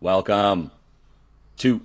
Welcome to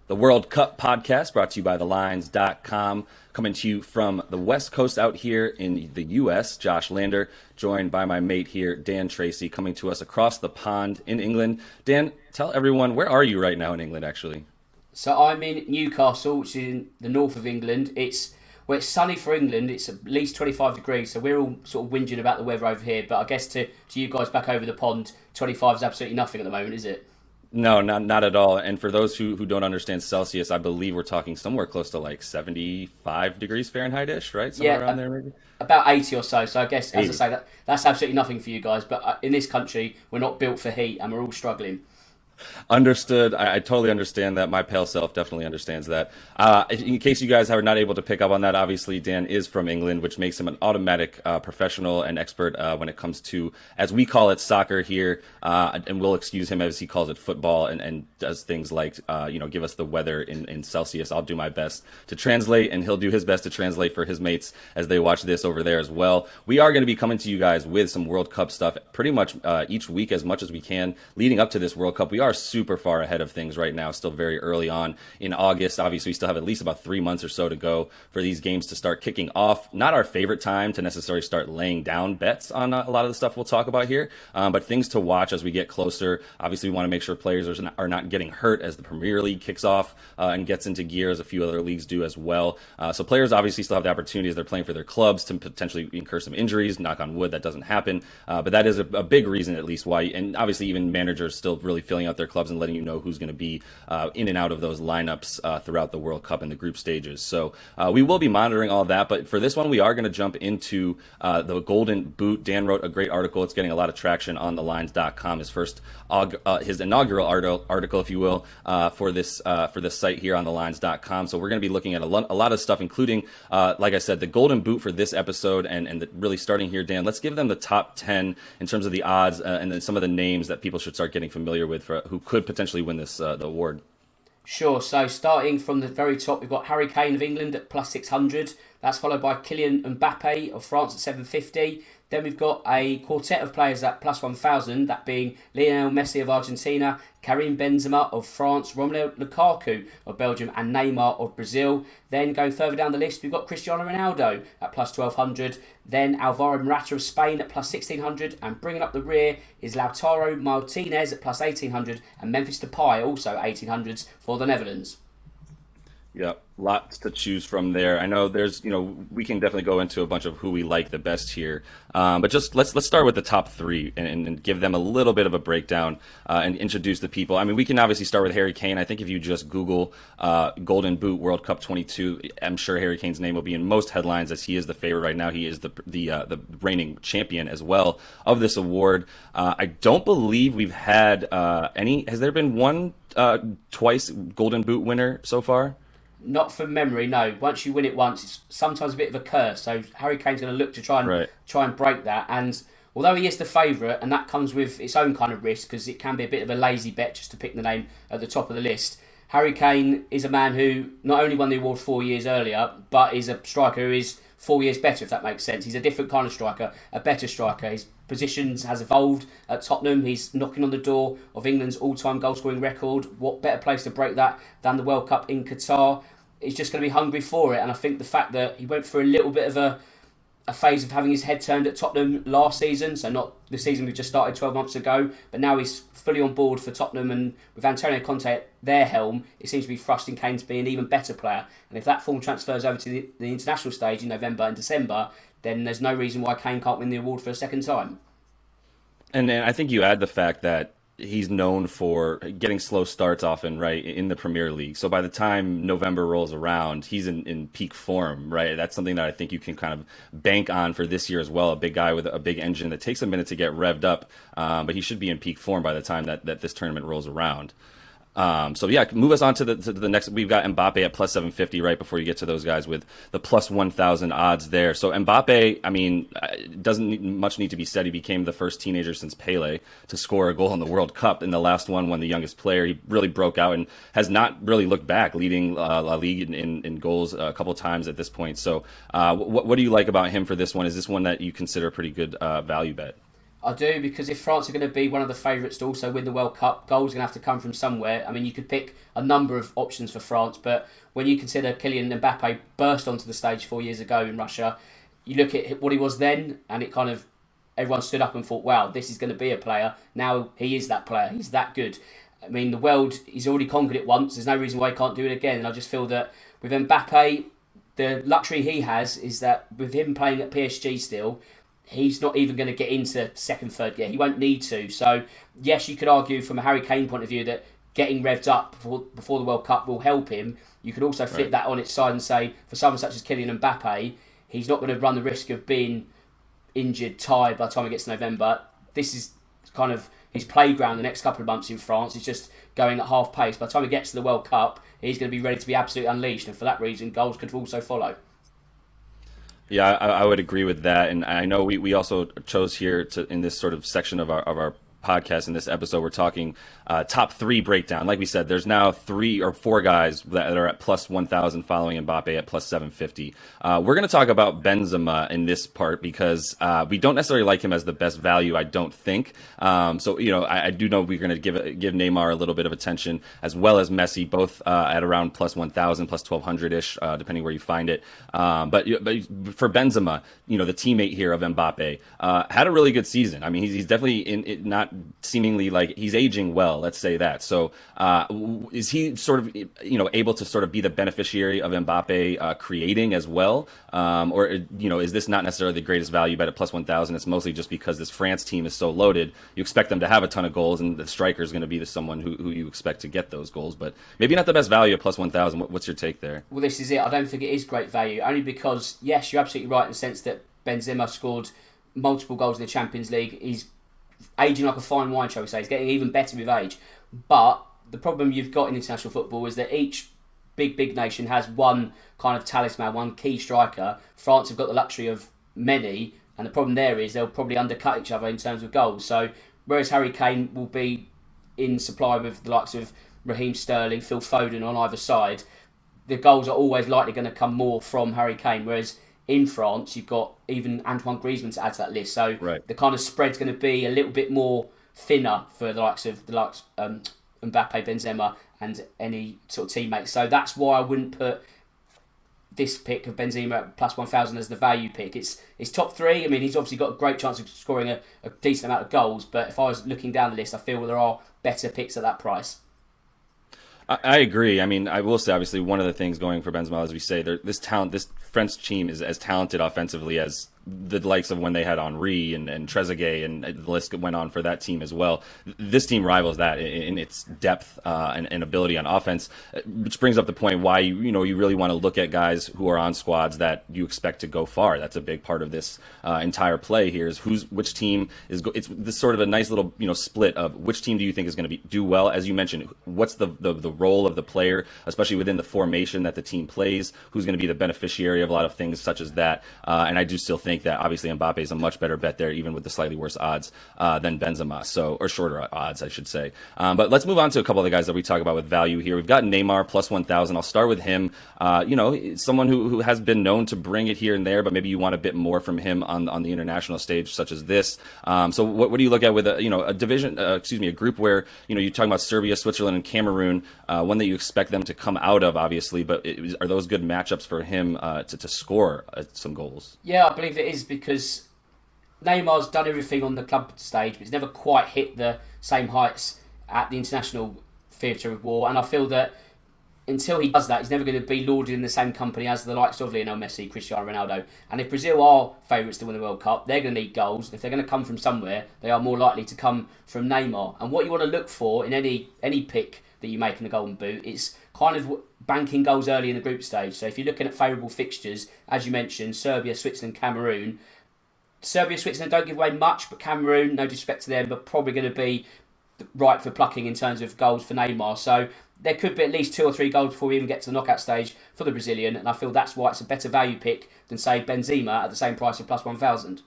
the World Cup podcast brought to you by thelines.com. Coming to you from the West Coast out here in the U.S., Josh Lander, joined by my mate here, Dan Tracy, coming to us across the pond in England. Dan, tell everyone, where are you right now in England, actually? So I'm in Newcastle, which is in the north of England. It's sunny for England. It's at least 25 degrees, so we're all sort of whinging about the weather over here. But I guess to you guys back over the pond, 25 is absolutely nothing at the moment, is it? No, not at all. And for those who don't understand Celsius, I believe we're talking somewhere close to like 75 degrees Fahrenheit-ish, right? Somewhere around there, maybe? About 80 or so. So I guess, as 80. I say, that's absolutely nothing for you guys. But in this country, we're not built for heat, and we're all struggling. Understood. I totally understand that. My pale self definitely understands that. In case you guys are not able to pick up on that, obviously Dan is from England, which makes him an automatic professional and expert when it comes to, as we call it, soccer here. And we'll excuse him as he calls it football and does things like, give us the weather in Celsius. I'll do my best to translate, and he'll do his best to translate for his mates as they watch this over there as well. We are going to be coming to you guys with some World Cup stuff pretty much each week as much as we can leading up to this World Cup. We are super far ahead of things right now, still very early on in August. Obviously, we still have at least about 3 months or so to go for these games to start kicking off. Not our favorite time to necessarily start laying down bets on a lot of the stuff we'll talk about here, but things to watch as we get closer. Obviously, we want to make sure players are not getting hurt as the Premier League kicks off and gets into gear, as a few other leagues do as well. So players obviously still have the opportunity as they're playing for their clubs to potentially incur some injuries. Knock on wood, that doesn't happen. But that is a big reason, at least, why, and obviously even managers still really filling out their clubs and letting you know who's going to be in and out of those lineups throughout the World Cup and the group stages. So we will be monitoring all that. But for this one, we are going to jump into the Golden Boot. Dan wrote a great article. It's getting a lot of traction on thelines.com. His inaugural article, if you will, for this site here on thelines.com. So we're going to be looking at a lot of stuff, including, like I said, the Golden Boot for this episode. And really starting here, Dan, let's give them the top 10 in terms of the odds and then some of the names that people should start getting familiar with for who could potentially win this the award. Sure. So starting from the very top, we've got Harry Kane of England at plus 600. That's followed by Kylian Mbappe of France at 750. Then we've got a quartet of players at plus 1,000, that being Lionel Messi of Argentina, Karim Benzema of France, Romelu Lukaku of Belgium, and Neymar of Brazil. Then going further down the list, we've got Cristiano Ronaldo at plus 1,200. Then Alvaro Morata of Spain at plus 1,600. And bringing up the rear is Lautaro Martinez at plus 1,800. And Memphis Depay also 1,800s for the Netherlands. Yeah, lots to choose from there. I know we can definitely go into a bunch of who we like the best here, but just let's start with the top three and give them a little bit of a breakdown and introduce the people. I mean, we can obviously start with Harry Kane. I think if you just Google Golden Boot World Cup 22, I'm sure Harry Kane's name will be in most headlines as he is the favorite right now. He is the reigning champion as well of this award. I don't believe we've had any. Has there been one twice Golden Boot winner so far? Not from memory, no. Once you win it once, it's sometimes a bit of a curse. So Harry Kane's going to look to try and break that. And although he is the favourite, and that comes with its own kind of risk, because it can be a bit of a lazy bet just to pick the name at the top of the list. Harry Kane is a man who not only won the award 4 years earlier, but is a striker who is 4 years better, if that makes sense. He's a different kind of striker, a better striker. His positions has evolved at Tottenham. He's knocking on the door of England's all-time goal-scoring record. What better place to break that than the World Cup in Qatar? He's just going to be hungry for it. And I think the fact that he went through a little bit of a phase of having his head turned at Tottenham last season, so not the season we just started 12 months ago, but now he's fully on board for Tottenham, and with Antonio Conte at their helm, it seems to be thrusting Kane to be an even better player. And if that form transfers over to the international stage in November and December, then there's no reason why Kane can't win the award for a second time. And then I think you add the fact that he's known for getting slow starts often, right, in the Premier League. So by the time November rolls around, he's in peak form, right? That's something that I think you can kind of bank on for this year as well. A big guy with a big engine that takes a minute to get revved up, but he should be in peak form by the time that this tournament rolls around. So yeah, move us on to the next. We've got Mbappe at plus 750 right before you get to those guys with the plus 1,000 odds there. So Mbappe, I mean, doesn't much need to be said. He became the first teenager since Pele to score a goal in the World Cup. In the last one, won the youngest player. He really broke out and has not really looked back, leading La Ligue in goals a couple of times at this point. So what do you like about him for this one? Is this one that you consider a pretty good value bet? I do, because if France are going to be one of the favourites to also win the World Cup, goals are going to have to come from somewhere. I mean, you could pick a number of options for France, but when you consider Kylian Mbappe burst onto the stage 4 years ago in Russia, you look at what he was then, and it kind of everyone stood up and thought, wow, this is going to be a player. Now he is that player. He's that good. I mean, the world, he's already conquered it once. There's no reason why he can't do it again. And I just feel that with Mbappe, the luxury he has is that with him playing at PSG still, he's not even going to get into second, third gear. He won't need to. So, yes, you could argue from a Harry Kane point of view that getting revved up before the World Cup will help him. You could also flip that on its side and say, for someone such as Kylian Mbappe, he's not going to run the risk of being injured, tired by the time it gets to November. This is kind of his playground the next couple of months in France. He's just going at half pace. By the time he gets to the World Cup, he's going to be ready to be absolutely unleashed. And for that reason, goals could also follow. Yeah, I would agree with that. And I know we also chose here to in this sort of section of our podcast in this episode, we're talking top three breakdown. Like we said, there's now 3 or 4 guys that are at plus 1,000 following Mbappe at plus 750. We're going to talk about Benzema in this part because we don't necessarily like him as the best value, I don't think. So, I do know we're going to give Neymar a little bit of attention, as well as Messi, both at around plus 1,000, plus 1,200-ish, depending where you find it. But for Benzema, the teammate here of Mbappe, had a really good season. I mean, he's definitely not seemingly like he's aging well, let's say that. So is he sort of able to sort of be the beneficiary of Mbappe creating as well, or is this not necessarily the greatest value bet at plus 1,000? It's mostly just because this France team is so loaded, you expect them to have a ton of goals, and the striker is going to be someone who you expect to get those goals, but maybe not the best value at plus 1,000. What's your take there? Well, this is it. I don't think it is great value, only because yes, you're absolutely right in the sense that Benzema scored multiple goals in the Champions League. He's aging like a fine wine, shall we say. He's getting even better with age. But the problem you've got in international football is that each big nation has one kind of talisman, one key striker. France have got the luxury of many, and the problem there is they'll probably undercut each other in terms of goals. So whereas Harry Kane will be in supply with the likes of Raheem Sterling, Phil Foden on either side, the goals are always likely going to come more from Harry Kane, whereas in France, you've got even Antoine Griezmann to add to that list. So the kind of spread's going to be a little bit more thinner for the likes of Mbappe, Benzema, and any sort of teammates. So that's why I wouldn't put this pick of Benzema at plus 1,000 as the value pick. It's top 3. I mean, he's obviously got a great chance of scoring a decent amount of goals. But if I was looking down the list, I feel there are better picks at that price. I agree. I mean, I will say, obviously, one of the things going for Benzema, as we say, this French team is as talented offensively as the likes of when they had Henry and Trezeguet, and the list went on for that team as well. This team rivals that in its depth and ability on offense, which brings up the point why you really want to look at guys who are on squads that you expect to go far. That's a big part of this entire play here is which team is. It's this sort of a nice little split of which team do you think is going to do well. As you mentioned, what's the role of the player, especially within the formation that the team plays. Who's going to be the beneficiary of a lot of things such as that. And I do still think that obviously Mbappe is a much better bet there, even with the slightly worse odds than Benzema, or shorter odds, I should say. But let's move on to a couple of the guys that we talk about with value here. We've got Neymar plus 1,000. I'll start with him. Someone who has been known to bring it here and there, but maybe you want a bit more from him on the international stage, such as this. So what do you look at with a division? A group where you're talking about Serbia, Switzerland, and Cameroon. One that you expect them to come out of, obviously, but are those good matchups for him to score some goals? Yeah, I believe it is, because Neymar's done everything on the club stage, but he's never quite hit the same heights at the international theatre of war. And I feel that until he does that, he's never going to be lauded in the same company as the likes of Lionel Messi, Cristiano Ronaldo. And if Brazil are favourites to win the World Cup, they're going to need goals. If they're going to come from somewhere, they are more likely to come from Neymar. And what you want to look for in any pick that you make in the Golden Boot is kind of banking goals early in the group stage. So if you're looking at favourable fixtures, as you mentioned, Serbia, Switzerland, Cameroon. Serbia, Switzerland don't give away much, but Cameroon, no disrespect to them, but probably going to be right for plucking in terms of goals for Neymar. So there could be at least 2 or 3 goals before we even get to the knockout stage for the Brazilian, and I feel that's why it's a better value pick than, say, Benzema at the same price of plus 1,000.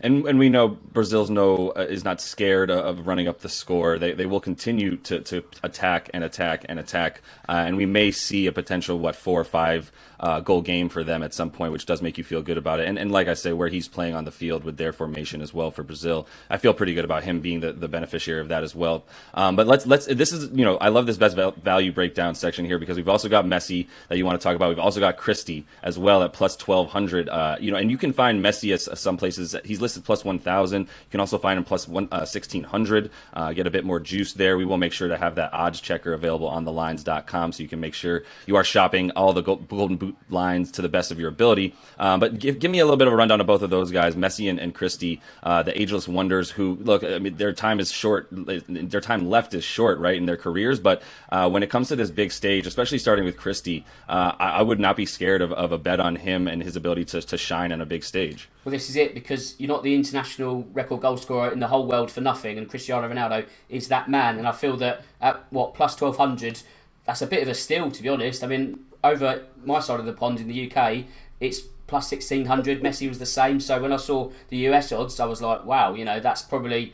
And we know Brazil's is not scared of running up the score. They will continue to attack and attack and attack, and we may see a potential 4 or 5 goal game for them at some point, which does make you feel good about it. And like I say, where he's playing on the field with their formation as well for Brazil, I feel pretty good about him being the beneficiary of that as well. But let's this is I love this best value breakdown section here because we've also got Messi that you want to talk about. We've also got Christie as well at plus 1,200. And you can find Messi at some places. He's listed plus 1,000. You can also find him plus 1,600. Get a bit more juice there. We will make sure to have that odds checker available on thelines.com so you can make sure you are shopping all the golden boot lines to the best of your ability. But give me a little bit of a rundown of both of those guys, Messi and Christie, the ageless wonders who, look, I mean, their time is short. Their time left is short, right, in their careers. But when it comes to this big stage, especially starting with Christie, I would not be scared of a bet on him and his ability to shine on a big stage. Well, this is it, because you're not the international record goal scorer in the whole world for nothing, and Cristiano Ronaldo is that man. And I feel that at plus 1,200, that's a bit of a steal, to be honest. I mean, over my side of the pond in the UK, it's plus 1,600. Messi was the same. So when I saw the US odds, I was like, wow, that's probably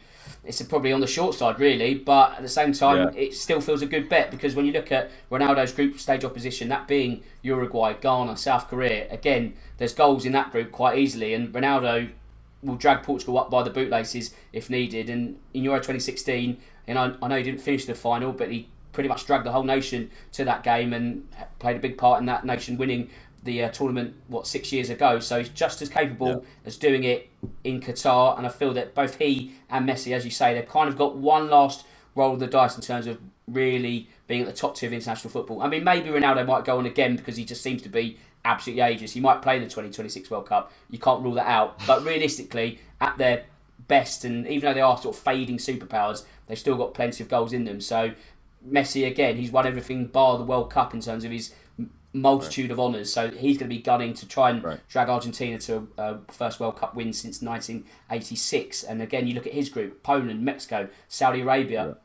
on the short side, really. But at the same time, It still feels a good bet, because when you look at Ronaldo's group stage opposition, that being Uruguay, Ghana, South Korea, again, there's goals in that group quite easily, and Ronaldo will drag Portugal up by the bootlaces if needed. And in Euro 2016, and I know he didn't finish the final, but he pretty much dragged the whole nation to that game and played a big part in that nation winning the tournament 6 years ago. So he's just as capable as doing it in Qatar, and I feel that both he and Messi, as you say, they've kind of got one last roll of the dice in terms of really being at the top tier of international football. I mean, maybe Ronaldo might go on again because he just seems to be absolutely ageless. He might play in the 2026 World Cup. You can't rule that out. But realistically, at their best, and even though they are sort of fading superpowers, they've still got plenty of goals in them. So Messi, again, he's won everything bar the World Cup in terms of his multitude of honours. So he's going to be gunning to try and drag Argentina to a first World Cup win since 1986. And again, you look at his group: Poland, Mexico, Saudi Arabia.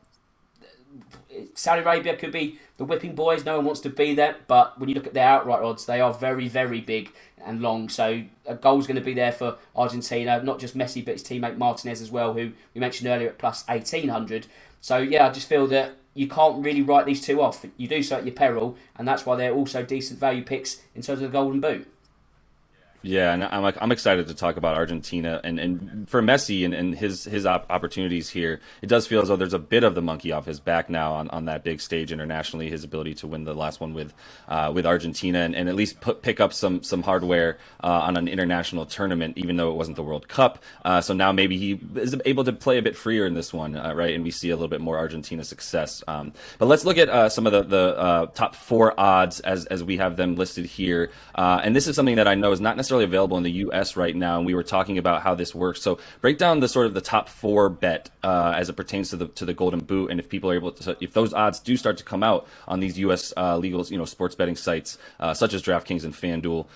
Saudi Arabia could be the whipping boys. No one wants to be that, but when you look at their outright odds, they are very, very big and long. So a goal's going to be there for Argentina, not just Messi, but his teammate Martinez as well, who we mentioned earlier at plus 1,800. So I just feel that you can't really write these two off. You do so at your peril, and that's why they're also decent value picks in terms of the Golden Boot. Yeah, and I'm excited to talk about Argentina and for Messi and his opportunities here. It does feel as though there's a bit of the monkey off his back now on that big stage internationally. His ability to win the last one with Argentina and at least pick up some hardware on an international tournament, even though it wasn't the World Cup. So now maybe he is able to play a bit freer in this one, right? And we see a little bit more Argentina success. But let's look at some of the top 4 odds as we have them listed here. And this is something that I know is not necessarily available in the U.S. right now, and we were talking about how this works. So break down the sort of the top 4 bet as it pertains to the Golden Boot, and if people are able to, if those odds do start to come out on these U.S. legal sports betting sites such as DraftKings and FanDuel,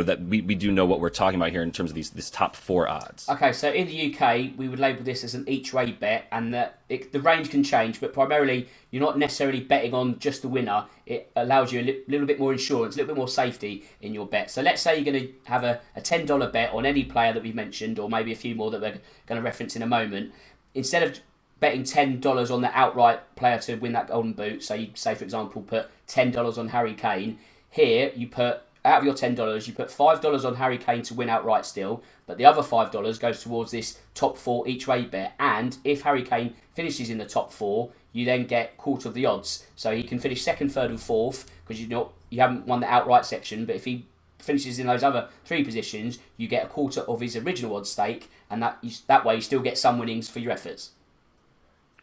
that we do know what we're talking about here in terms of this top 4 odds. Okay, so in the UK we would label this as an each way bet, and the range can change, but primarily you're not necessarily betting on just the winner. It allows you a little bit more insurance, a little bit more safety in your bet. So let's say you're going to have a $10 bet on any player that we've mentioned, or maybe a few more that we're going to reference in a moment. Instead of betting $10 on the outright player to win that Golden Boot, so you say, for example, put $10 on Harry Kane, here you put, out of your $10, you put $5 on Harry Kane to win outright still, but the other $5 goes towards this top 4 each way bet. And if Harry Kane finishes in the top 4, you then get quarter of the odds. So he can finish second, third, and fourth because you haven't won the outright section. But if he finishes in those other 3 positions, you get a quarter of his original odds stake, and that way you still get some winnings for your efforts.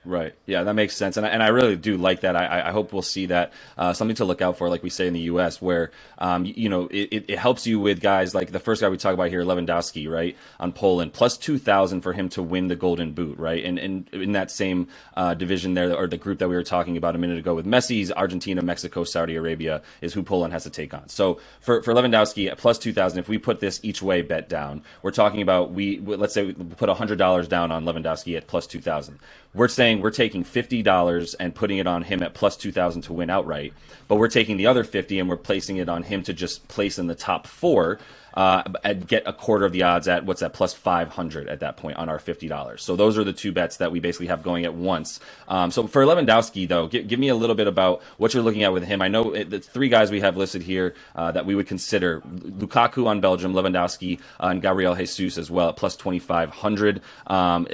Right. Yeah, that makes sense. And I really do like that. I hope we'll see that. Something to look out for, like we say in the U.S., where, it helps you with guys like the first guy we talk about here, Lewandowski, right, on Poland, plus 2,000 for him to win the Golden Boot, right? And in that same division there, or the group that we were talking about a minute ago with Messi's, Argentina, Mexico, Saudi Arabia is who Poland has to take on. So for Lewandowski, at plus 2,000, if we put this each way bet down, we're talking about, let's say we put $100 down on Lewandowski at plus 2,000. We're saying we're taking $50 and putting it on him at plus 2,000 to win outright, but we're taking the other 50 and we're placing it on him to just place in the top 4. and get a quarter of the odds at what's that, plus 500 at that point on our $50. So those are the two bets that we basically have going at once. So for Lewandowski, though, give me a little bit about what you're looking at with him. I know the three guys we have listed here that we would consider: Lukaku on Belgium, Lewandowski, and Gabriel Jesus as well at plus 2,500.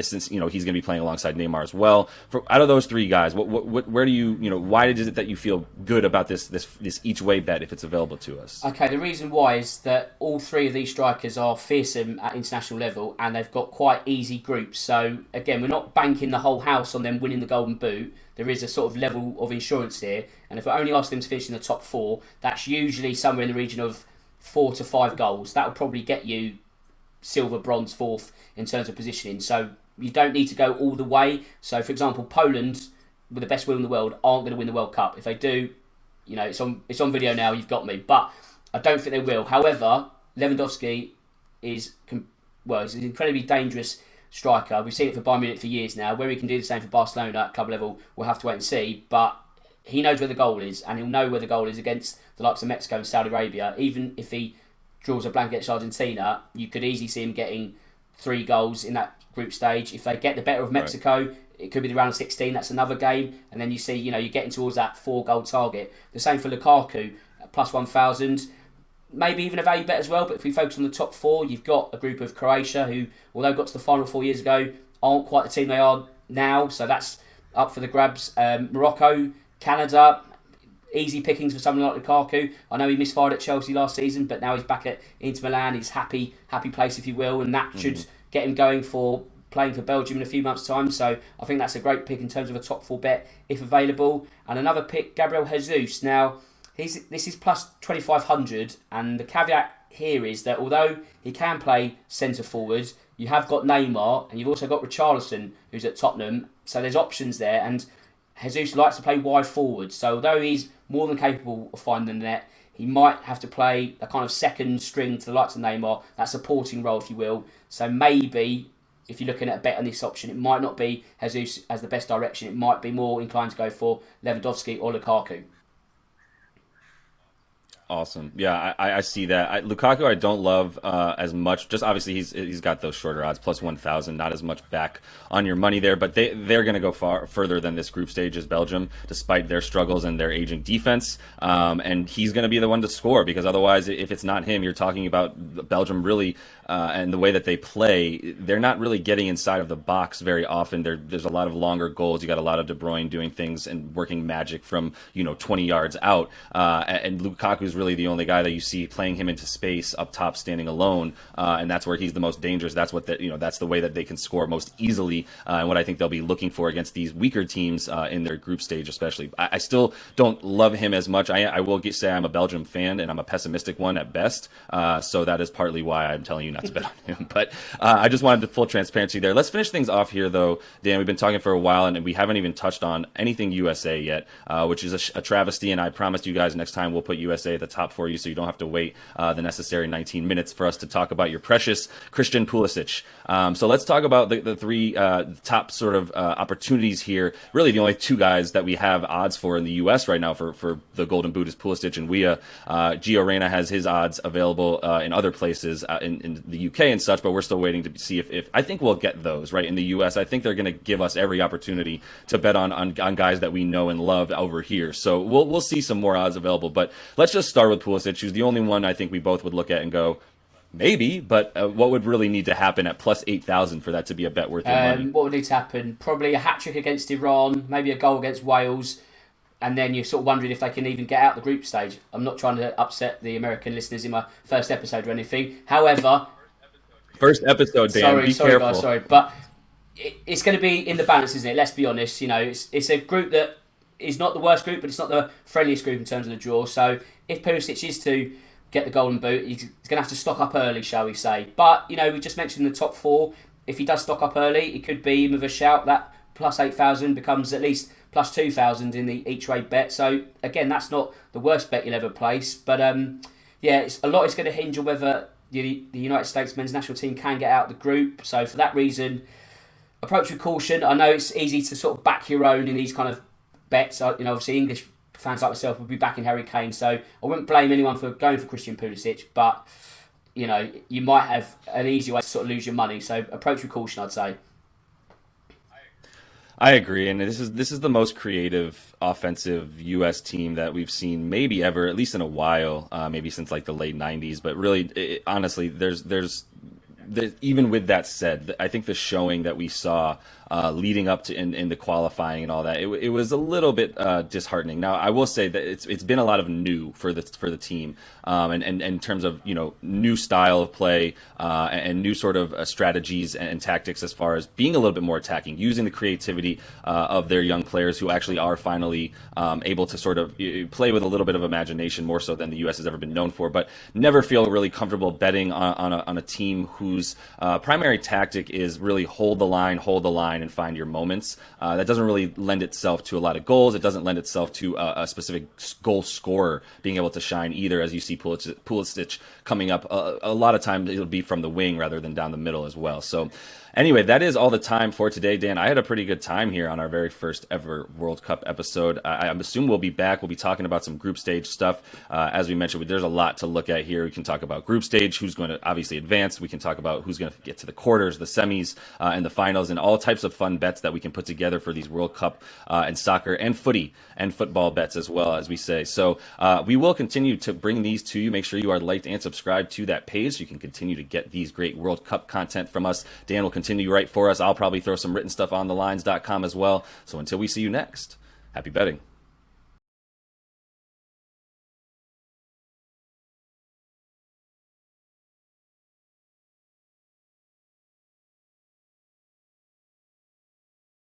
Since he's going to be playing alongside Neymar as well. Out of those three guys, where do you why is it that you feel good about this each way bet if it's available to us? Okay, the reason why is that all three of these strikers are fearsome at international level, and they've got quite easy groups. So again, we're not banking the whole house on them winning the Golden Boot. There is a sort of level of insurance here, and if we only ask them to finish in the top four, that's usually somewhere in the region of 4 to 5 goals. That will probably get you silver, bronze, fourth in terms of positioning. So you don't need to go all the way. So for example, Poland, with the best will in the world, aren't going to win the World Cup. If they do, it's on video now. You've got me, but I don't think they will. However, Lewandowski is he's an incredibly dangerous striker. We've seen it for Bayern Munich for years now. Whether he can do the same for Barcelona at club level, we'll have to wait and see. But he knows where the goal is, and he'll know where the goal is against the likes of Mexico and Saudi Arabia. Even if he draws a blank against Argentina, you could easily see him getting 3 goals in that group stage. If they get the better of Mexico, it could be the round of 16. That's another game, and then you see, you're getting towards that 4-goal target. The same for Lukaku, plus 1,000. Maybe even a value bet as well. But if we focus on the top 4, you've got a group of Croatia who, although got to the final 4 years ago, aren't quite the team they are now. So that's up for the grabs. Morocco, Canada, easy pickings for someone like Lukaku. I know he misfired at Chelsea last season, but now he's back at Inter Milan. He's happy place, if you will, and that should get him going for playing for Belgium in a few months' time. So I think that's a great pick in terms of a top 4 bet if available. And another pick, Gabriel Jesus. Now, this is plus 2,500, and the caveat here is that although he can play centre forward, you have got Neymar, and you've also got Richarlison, who's at Tottenham. So there's options there, and Jesus likes to play wide forward. So although he's more than capable of finding the net, he might have to play a kind of second string to the likes of Neymar, that supporting role, if you will. So maybe, if you're looking at a bet on this option, it might not be Jesus as the best direction. It might be more inclined to go for Lewandowski or Lukaku. Awesome. Yeah, I see that. Lukaku I don't love as much. Just obviously he's got those shorter odds, plus 1,000, not as much back on your money there. But they're going to go further than this group stage as Belgium, despite their struggles and their aging defense. And he's going to be the one to score, because otherwise, if it's not him, you're talking about Belgium really and the way that they play. They're not really getting inside of the box very often. There's a lot of longer goals. You got a lot of De Bruyne doing things and working magic from 20 yards out. And Lukaku's really the only guy that you see playing him into space up top, standing alone, and that's where he's the most dangerous. That's what that's the way that they can score most easily, and what I think they'll be looking for against these weaker teams in their group stage, especially. I still don't love him as much. I will say I'm a Belgium fan, and I'm a pessimistic one at best. So that is partly why I'm telling you not to bet on him. But I just wanted the full transparency there. Let's finish things off here, though, Dan. We've been talking for a while, and we haven't even touched on anything USA yet, which is a travesty. And I promised you guys next time we'll put USA at the top for you, so you don't have to wait the necessary 19 minutes for us to talk about your precious Christian Pulisic. So let's talk about the 3 top sort of opportunities here. Really, the only 2 guys that we have odds for in the U.S. right now for the Golden Boot is Pulisic and Weah. Gio Reyna has his odds available in other places in the U.K. and such, but we're still waiting to see if I think we'll get those right in the U.S. I think they're going to give us every opportunity to bet on guys that we know and love over here. So we'll see some more odds available, but let's just start with Pulisic, who's the only one I think we both would look at and go, maybe, but what would really need to happen at plus 8,000 for that to be a bet worth your money? What would need to happen? Probably a hat-trick against Iran, maybe a goal against Wales, and then you're sort of wondering if they can even get out the group stage. I'm not trying to upset the American listeners in my first episode or anything. However... First episode, Dan. Be careful. Guys, sorry. But it's going to be in the balance, isn't it? Let's be honest. It's a group that is not the worst group, but it's not the friendliest group in terms of the draw. So if Pulisic is to get the Golden Boot, he's going to have to stock up early, shall we say. But, we just mentioned the top 4. If he does stock up early, it could be with a shout that plus 8,000 becomes at least plus 2,000 in the each way bet. So, again, that's not the worst bet you'll ever place. But, a lot is going to hinge on whether the United States men's national team can get out of the group. So, for that reason, approach with caution. I know it's easy to sort of back your own in these kind of bets. Obviously, English fans like myself would be backing Harry Kane, so I wouldn't blame anyone for going for Christian Pulisic, but you know, you might have an easy way to sort of lose your money. So approach with caution, I'd say. I agree, and this is the most creative offensive U.S. team that we've seen maybe ever, at least in a while, maybe since like the late '90s. But really, honestly, even with that said, I think the showing that we saw leading up to in the qualifying and all that, it was a little bit disheartening. Now, I will say that it's been a lot of new for the team, and in terms of new style of play and new sort of strategies and tactics as far as being a little bit more attacking, using the creativity of their young players who actually are finally able to sort of play with a little bit of imagination, more so than the U.S. has ever been known for. But never feel really comfortable betting on a team whose primary tactic is really hold the line, and find your moments. That doesn't really lend itself to a lot of goals. It doesn't lend itself to a specific goal scorer being able to shine either, as you see Pulisic coming up. A lot of times it'll be from the wing rather than down the middle as well. So anyway, that is all the time for today, Dan. I had a pretty good time here on our very first ever World Cup episode. I assume we'll be back. We'll be talking about some group stage stuff. As we mentioned, there's a lot to look at here. We can talk about group stage, who's going to obviously advance. We can talk about who's going to get to the quarters, the semis, and the finals, and all types of fun bets that we can put together for these World Cup and soccer and footy and football bets as well, as we say. So we will continue to bring these to you. Make sure you are liked and subscribed to that page so you can continue to get these great World Cup content from us. Dan will continue to write for us. I'll probably throw some written stuff on thelines.com as well. So until we see you next, happy betting.